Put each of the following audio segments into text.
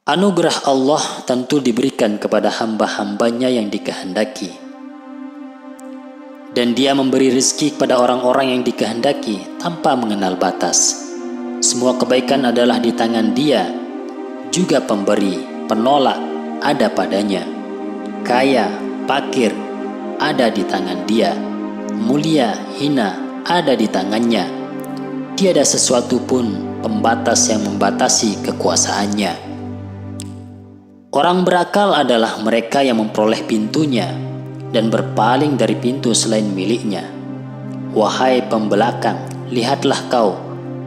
Anugerah Allah tentu diberikan kepada hamba-hambanya yang dikehendaki. Dan Dia memberi rezeki kepada orang-orang yang dikehendaki tanpa mengenal batas. Semua kebaikan adalah di tangan Dia, juga pemberi, penolak ada padanya. Kaya, fakir ada di tangan Dia. Mulia, hina ada di tangannya. Tiada sesuatu pun pembatas yang membatasi kekuasaannya. Orang berakal adalah mereka yang memperoleh pintunya dan berpaling dari pintu selain miliknya. Wahai pembelakang, lihatlah kau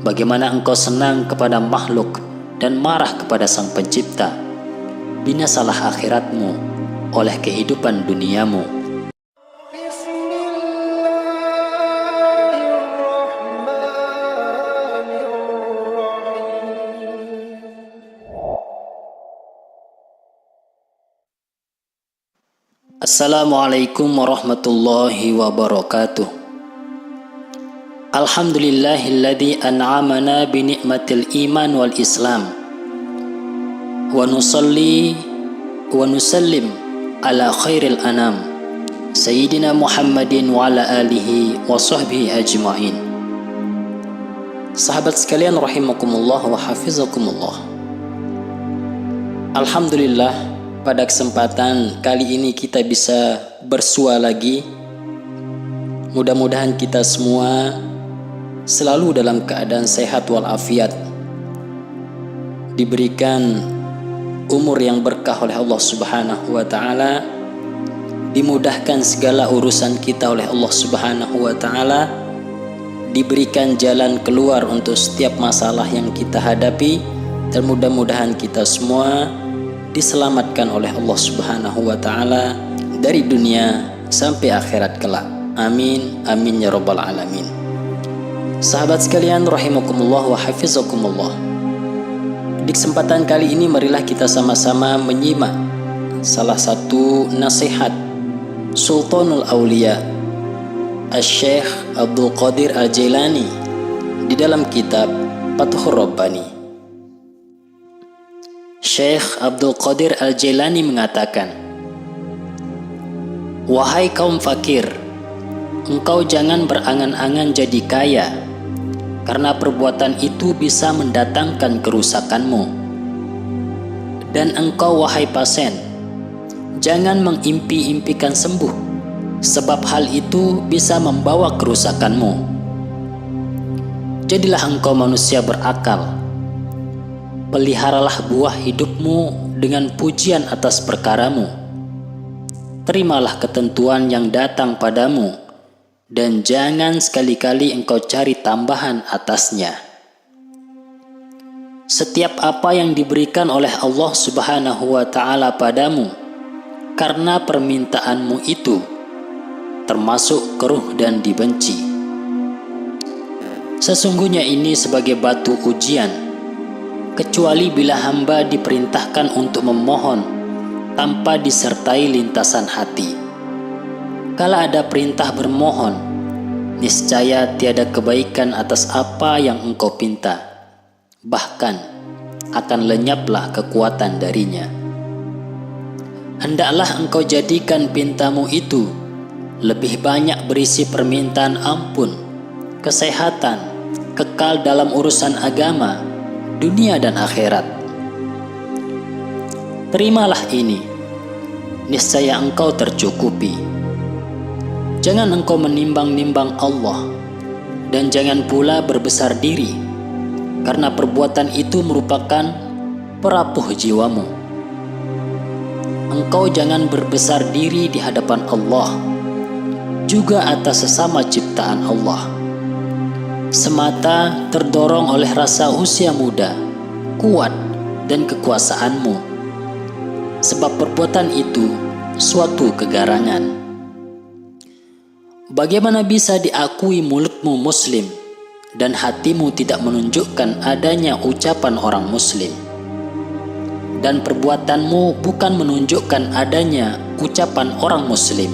bagaimana engkau senang kepada makhluk dan marah kepada Sang Pencipta. Binasalah akhiratmu oleh kehidupan duniamu. Assalamualaikum warahmatullahi wabarakatuh. Alhamdulillahilladzi an'amana bi ni'matil iman wal islam. Wa nusalli wa nusallim ala khairil anam Sayyidina Muhammadin wa ala alihi wa sahbihi ajma'in. Sahabat sekalian rahimakumullah wa hafizakumullah. Alhamdulillah, pada kesempatan kali ini kita bisa bersua lagi. Mudah-mudahan kita semua selalu dalam keadaan sehat walafiat, diberikan umur yang berkah oleh Allah Subhanahu wa ta'ala, dimudahkan segala urusan kita oleh Allah Subhanahu wa ta'ala, diberikan jalan keluar untuk setiap masalah yang kita hadapi, dan mudah-mudahan kita semua diselamatkan oleh Allah Subhanahu wa ta'ala dari dunia sampai akhirat kelak. Amin, amin ya rabbal alamin. Sahabat sekalian rahimakumullah wa hafizakumullah. Di kesempatan kali ini marilah kita sama-sama menyimak salah satu nasihat Sultanul Aulia Asy-Syaikh Abdul Qadir Al-Jailani di dalam kitab Fathur Rabbani. Syekh Abdul Qadir Al-Jailani mengatakan, "Wahai kaum fakir, engkau jangan berangan-angan jadi kaya, karena perbuatan itu bisa mendatangkan kerusakanmu. Dan engkau wahai pasien, jangan mengimpi-impikan sembuh, sebab hal itu bisa membawa kerusakanmu. Jadilah engkau manusia berakal. Peliharalah buah hidupmu dengan pujian atas perkaramu. Terimalah ketentuan yang datang padamu, dan jangan sekali-kali engkau cari tambahan atasnya. Setiap apa yang diberikan oleh Allah Subhanahu wa ta'ala padamu karena permintaanmu itu, termasuk keruh dan dibenci. Sesungguhnya ini sebagai batu ujian, kecuali bila hamba diperintahkan untuk memohon tanpa disertai lintasan hati. Kala ada perintah bermohon, niscaya tiada kebaikan atas apa yang engkau pinta, bahkan akan lenyaplah kekuatan darinya. Hendaklah engkau jadikan pintamu itu lebih banyak berisi permintaan ampun, kesehatan, kekal dalam urusan agama, dunia dan akhirat. Terimalah ini, niscaya engkau tercukupi. Jangan engkau menimbang-nimbang Allah, dan jangan pula berbesar diri, karena perbuatan itu merupakan perapuh jiwamu. Engkau jangan berbesar diri di hadapan Allah, juga atas sesama ciptaan Allah, semata terdorong oleh rasa usia muda, kuat, dan kekuasaanmu. Sebab perbuatan itu suatu kegarangan. Bagaimana bisa diakui mulutmu muslim dan hatimu tidak menunjukkan adanya ucapan orang muslim, dan perbuatanmu bukan menunjukkan adanya ucapan orang muslim,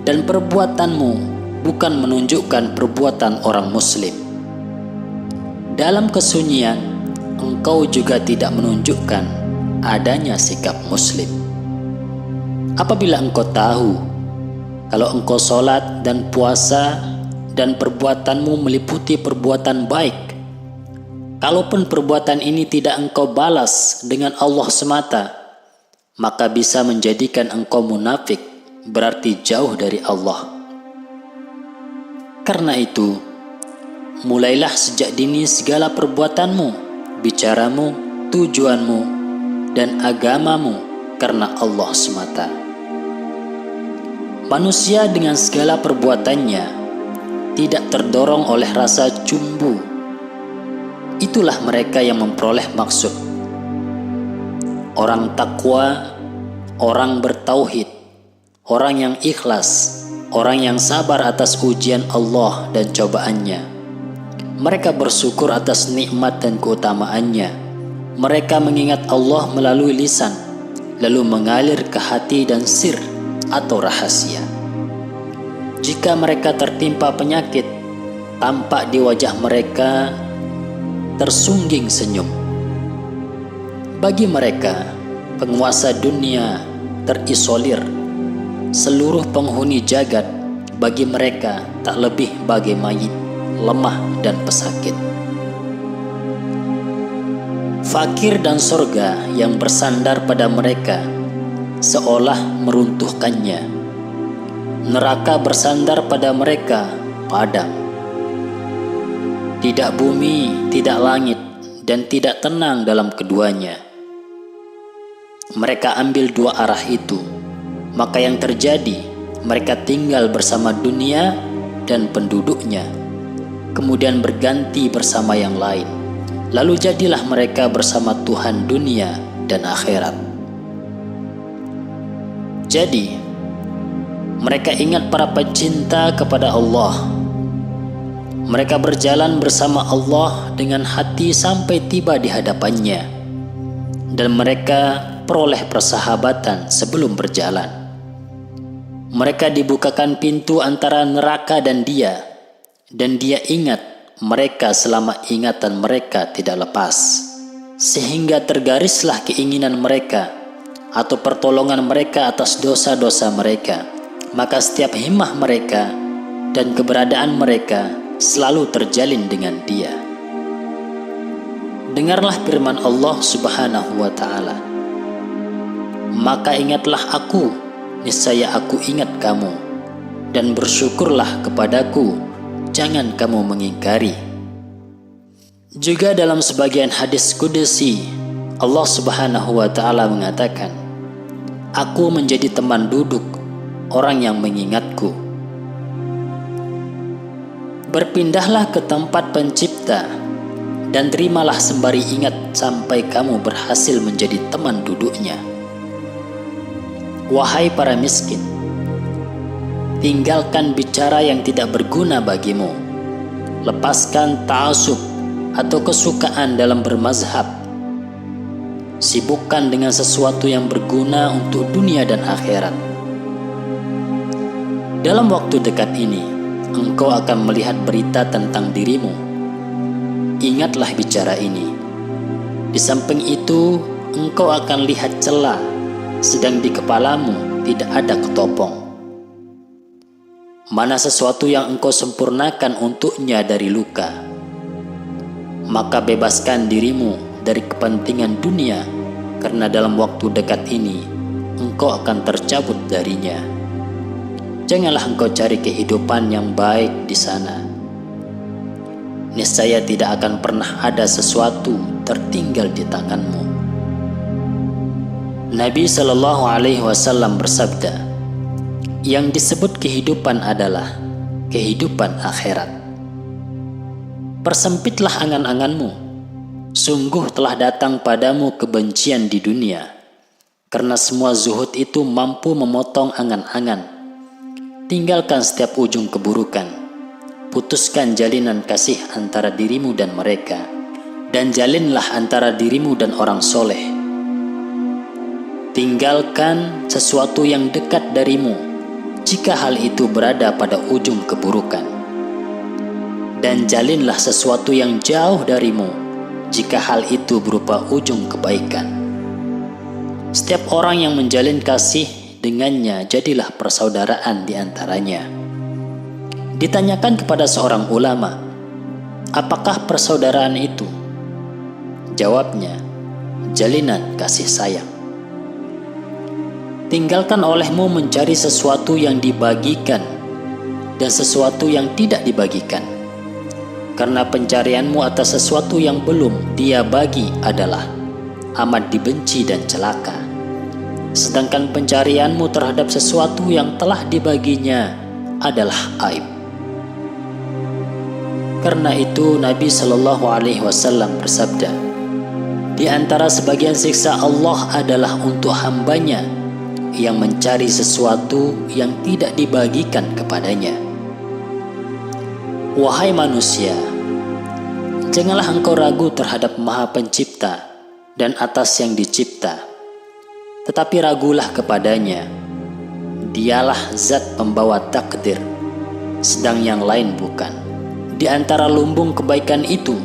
dan perbuatanmu bukan menunjukkan perbuatan orang muslim? Dalam kesunyian engkau juga tidak menunjukkan adanya sikap muslim. Apabila engkau tahu kalau engkau sholat dan puasa dan perbuatanmu meliputi perbuatan baik, kalaupun perbuatan ini tidak engkau balas dengan Allah semata, maka bisa menjadikan engkau munafik, berarti jauh dari Allah. Karena itu, mulailah sejak dini segala perbuatanmu, bicaramu, tujuanmu, dan agamamu karena Allah semata. Manusia dengan segala perbuatannya tidak terdorong oleh rasa cumbu. Itulah mereka yang memperoleh maksud. Orang takwa, orang bertauhid, orang yang ikhlas, orang yang sabar atas ujian Allah dan cobaannya. Mereka bersyukur atas nikmat dan keutamaannya. Mereka mengingat Allah melalui lisan, lalu mengalir ke hati dan sir atau rahasia. Jika mereka tertimpa penyakit, tampak di wajah mereka tersungging senyum. Bagi mereka, penguasa dunia terisolir. Seluruh penghuni jagat bagi mereka tak lebih bagai mayit, lemah dan pesakit. Fakir dan sorga yang bersandar pada mereka seolah meruntuhkannya. Neraka bersandar pada mereka padam. Tidak bumi, tidak langit, dan tidak tenang dalam keduanya. Mereka ambil dua arah itu, maka yang terjadi, mereka tinggal bersama dunia dan penduduknya, kemudian berganti bersama yang lain. Lalu jadilah mereka bersama Tuhan dunia dan akhirat. Jadi, mereka ingat para pecinta kepada Allah. Mereka berjalan bersama Allah dengan hati sampai tiba di hadapannya. Dan mereka peroleh persahabatan sebelum berjalan. Mereka dibukakan pintu antara neraka dan dia ingat mereka selama ingatan mereka tidak lepas. Sehingga tergarislah keinginan mereka atau pertolongan mereka atas dosa-dosa mereka. Maka setiap himmah mereka dan keberadaan mereka selalu terjalin dengan dia. Dengarlah firman Allah Subhanahu wa ta'ala. Maka ingatlah aku, niscaya aku ingat kamu, dan bersyukurlah kepadaku, jangan kamu mengingkari. Juga dalam sebagian hadis qudsi, Allah Subhanahu wa ta'ala mengatakan, aku menjadi teman duduk orang yang mengingatku. Berpindahlah ke tempat pencipta dan terimalah sembari ingat sampai kamu berhasil menjadi teman duduknya. Wahai para miskin, tinggalkan bicara yang tidak berguna bagimu. Lepaskan ta'asub atau kesukaan dalam bermazhab. Sibukkan dengan sesuatu yang berguna untuk dunia dan akhirat. Dalam waktu dekat ini, engkau akan melihat berita tentang dirimu. Ingatlah bicara ini. Di samping itu, engkau akan lihat celah, sedang di kepalamu tidak ada ketopong. Mana sesuatu yang engkau sempurnakan untuknya dari luka, maka bebaskan dirimu dari kepentingan dunia, karena dalam waktu dekat ini, engkau akan tercabut darinya. Janganlah engkau cari kehidupan yang baik di sana. Niscaya tidak akan pernah ada sesuatu tertinggal di tanganmu. Nabi SAW bersabda, yang disebut kehidupan adalah kehidupan akhirat. Persempitlah angan-anganmu. Sungguh telah datang padamu kebencian di dunia, karena semua zuhud itu mampu memotong angan-angan. Tinggalkan setiap ujung keburukan. Putuskan jalinan kasih antara dirimu dan mereka, dan jalinlah antara dirimu dan orang soleh. Tinggalkan sesuatu yang dekat darimu, jika hal itu berada pada ujung keburukan. Dan jalinlah sesuatu yang jauh darimu, jika hal itu berupa ujung kebaikan. Setiap orang yang menjalin kasih dengannya jadilah persaudaraan di antaranya. Ditanyakan kepada seorang ulama, apakah persaudaraan itu? Jawabnya, jalinan kasih sayang. Tinggalkan olehmu mencari sesuatu yang dibagikan dan sesuatu yang tidak dibagikan. Karena pencarianmu atas sesuatu yang belum dia bagi adalah amat dibenci dan celaka. Sedangkan pencarianmu terhadap sesuatu yang telah dibaginya adalah aib. Karena itu Nabi Shallallahu Alaihi Wasallam bersabda, di antara sebagian siksa Allah adalah untuk hambanya yang mencari sesuatu yang tidak dibagikan kepadanya. Wahai manusia, janganlah engkau ragu terhadap Maha Pencipta dan atas yang dicipta, tetapi ragulah kepadanya. Dialah zat pembawa takdir, sedang yang lain bukan. Di antara lumbung kebaikan itu,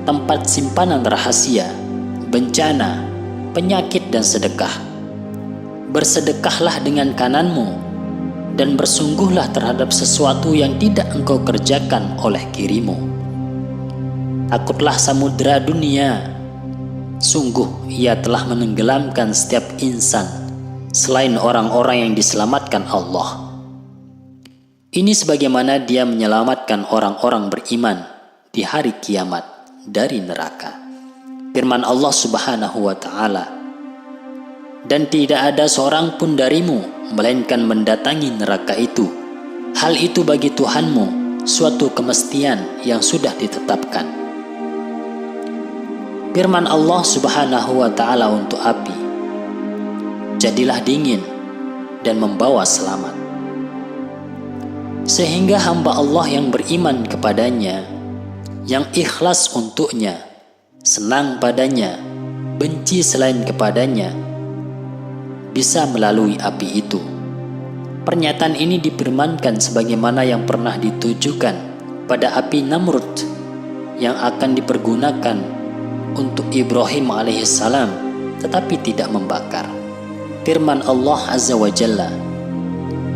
tempat simpanan rahasia, bencana, penyakit dan sedekah. Bersedekahlah dengan kananmu dan bersungguhlah terhadap sesuatu yang tidak engkau kerjakan oleh kirimu. Takutlah samudera dunia, sungguh ia telah menenggelamkan setiap insan selain orang-orang yang diselamatkan Allah. Ini sebagaimana dia menyelamatkan orang-orang beriman di hari kiamat dari neraka. Firman Allah Subhanahu wa Ta'ala, dan tidak ada seorang pun darimu melainkan mendatangi neraka itu. Hal itu bagi Tuhanmu suatu kemestian yang sudah ditetapkan. Firman Allah Subhanahu wa Ta'ala untuk api, jadilah dingin dan membawa selamat. Sehingga hamba Allah yang beriman kepadanya, yang ikhlas untuknya, senang padanya, benci selain kepadanya, bisa melalui api itu. Pernyataan ini difirmankan sebagaimana yang pernah ditujukan pada api Namrud yang akan dipergunakan untuk Ibrahim alaihissalam tetapi tidak membakar. Firman Allah Azza wa Jalla,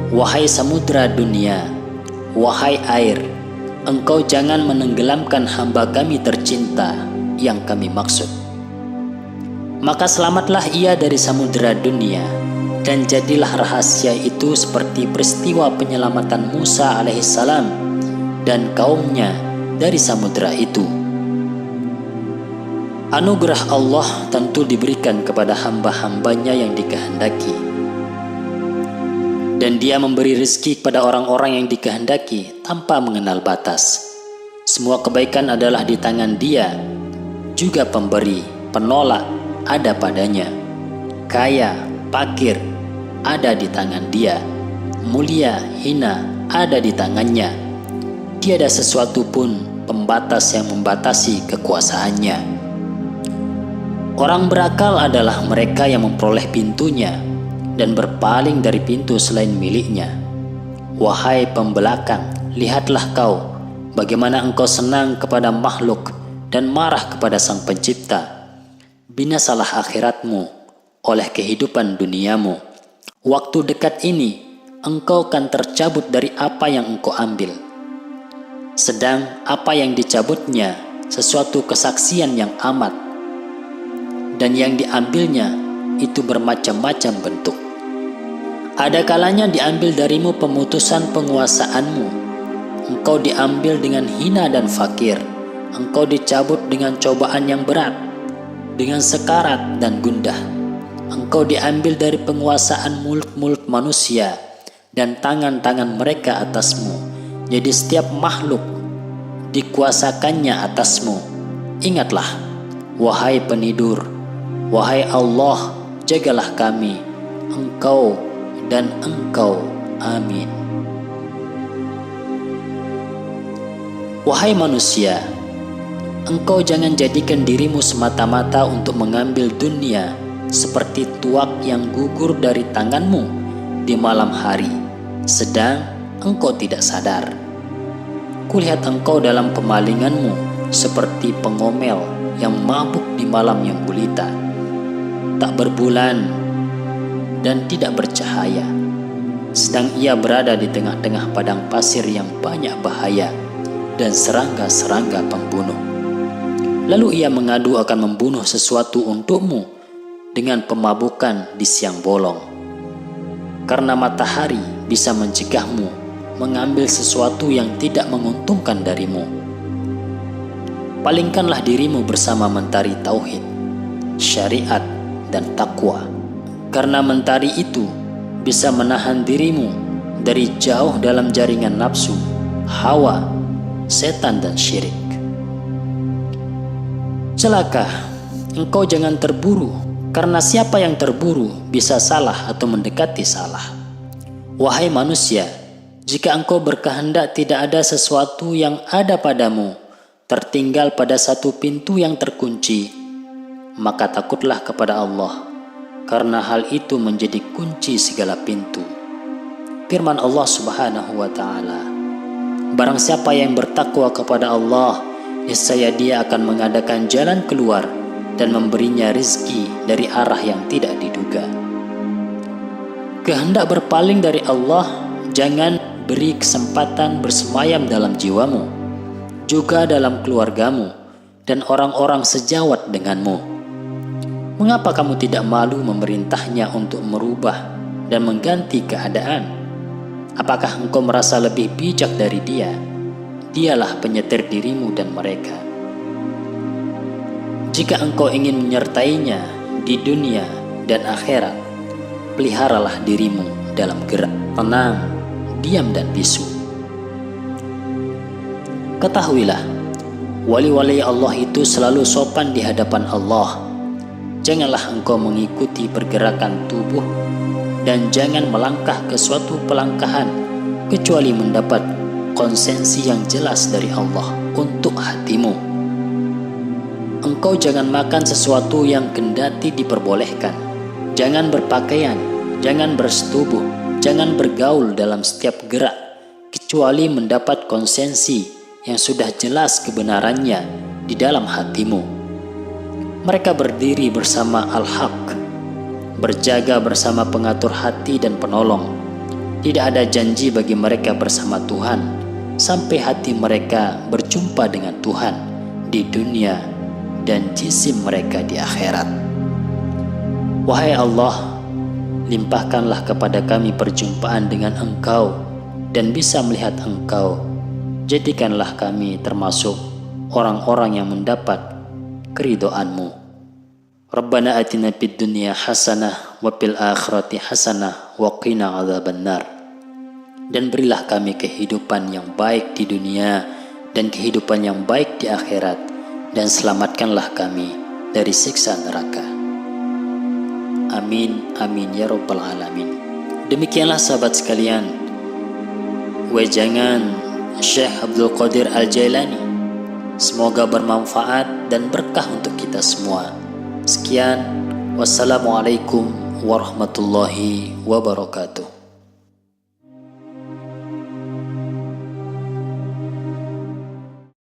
wahai samudra dunia, wahai air, engkau jangan menenggelamkan hamba kami tercinta yang kami maksud. Maka selamatlah ia dari samudera dunia, dan jadilah rahasia itu seperti peristiwa penyelamatan Musa alaihissalam dan kaumnya dari samudera itu. Anugerah Allah tentu diberikan kepada hamba-hambanya yang dikehendaki, dan dia memberi rezeki kepada orang-orang yang dikehendaki tanpa mengenal batas. Semua kebaikan adalah di tangan dia, juga pemberi, penolak ada padanya. Kaya, fakir ada di tangan dia. Mulia, hina ada di tangannya. Tiada sesuatu pun pembatas yang membatasi kekuasaannya. Orang berakal adalah mereka yang memperoleh pintunya dan berpaling dari pintu selain miliknya. Wahai pembelakang, lihatlah kau bagaimana engkau senang kepada makhluk dan marah kepada Sang Pencipta. Binasalah akhiratmu oleh kehidupan duniamu. Waktu dekat ini engkau akan tercabut dari apa yang engkau ambil. Sedang apa yang dicabutnya sesuatu kesaksian yang amat, dan yang diambilnya itu bermacam-macam bentuk. Ada kalanya diambil darimu pemutusan penguasaanmu. Engkau diambil dengan hina dan fakir. Engkau dicabut dengan cobaan yang berat, dengan sekarat dan gundah. Engkau diambil dari penguasaan mulut-mulut manusia dan tangan-tangan mereka atasmu. Jadi setiap makhluk dikuasakannya atasmu. Ingatlah, wahai penidur, wahai Allah, jagalah kami, engkau dan engkau. Amin. Wahai manusia, engkau jangan jadikan dirimu semata-mata untuk mengambil dunia seperti tuak yang gugur dari tanganmu di malam hari, sedang engkau tidak sadar. Kulihat engkau dalam pemalinganmu seperti pengomel yang mabuk di malam yang gulita, tak berbulan dan tidak bercahaya, sedang ia berada di tengah-tengah padang pasir yang banyak bahaya dan serangga-serangga pembunuh. Lalu ia mengadu akan membunuh sesuatu untukmu dengan pemabukan di siang bolong, karena matahari bisa mencegahmu mengambil sesuatu yang tidak menguntungkan darimu. Palingkanlah dirimu bersama mentari tauhid, syariat, dan takwa, karena mentari itu bisa menahan dirimu dari jauh dalam jaringan nafsu, hawa, setan, dan syirik. Celaka, engkau jangan terburu, karena siapa yang terburu bisa salah atau mendekati salah. Wahai manusia, jika engkau berkehendak tidak ada sesuatu yang ada padamu tertinggal pada satu pintu yang terkunci, maka takutlah kepada Allah, karena hal itu menjadi kunci segala pintu. Firman Allah Subhanahu wa Ta'ala, barang siapa yang bertakwa kepada Allah, niscaya dia akan mengadakan jalan keluar dan memberinya rizki dari arah yang tidak diduga. Kehendak berpaling dari Allah, jangan beri kesempatan bersemayam dalam jiwamu, juga dalam keluargamu dan orang-orang sejawat denganmu. Mengapa kamu tidak malu memerintahnya untuk merubah dan mengganti keadaan? Apakah engkau merasa lebih bijak dari dia? Dialah penyetir dirimu dan mereka. Jika engkau ingin menyertainya di dunia dan akhirat, peliharalah dirimu dalam gerak, tenang, diam, dan bisu. Ketahuilah, wali-wali Allah itu selalu sopan di hadapan Allah. Janganlah engkau mengikuti pergerakan tubuh dan jangan melangkah ke suatu pelangkahan kecuali mendapat konsensi yang jelas dari Allah untuk hatimu. Engkau jangan makan sesuatu yang kendati diperbolehkan. Jangan berpakaian, jangan bersetubuh, jangan bergaul dalam setiap gerak kecuali mendapat konsensi yang sudah jelas kebenarannya di dalam hatimu. Mereka berdiri bersama Al-Haq, berjaga bersama pengatur hati dan penolong. Tidak ada janji bagi mereka bersama Tuhan sampai hati mereka berjumpa dengan Tuhan di dunia dan jisim mereka di akhirat. Wahai Allah, limpahkanlah kepada kami perjumpaan dengan Engkau dan bisa melihat Engkau. Jadikanlah kami termasuk orang-orang yang mendapat keridhaan-Mu. Rabbana atina fid dunya hasanah wa fil akhirati hasanah wa qina adzabannar. Dan berilah kami kehidupan yang baik di dunia dan kehidupan yang baik di akhirat, dan selamatkanlah kami dari siksa neraka. Amin, amin ya rabbal alamin. Demikianlah sahabat sekalian, wejangan Syekh Abdul Qadir Al-Jailani. Semoga bermanfaat dan berkah untuk kita semua. Sekian, wassalamualaikum warahmatullahi wabarakatuh.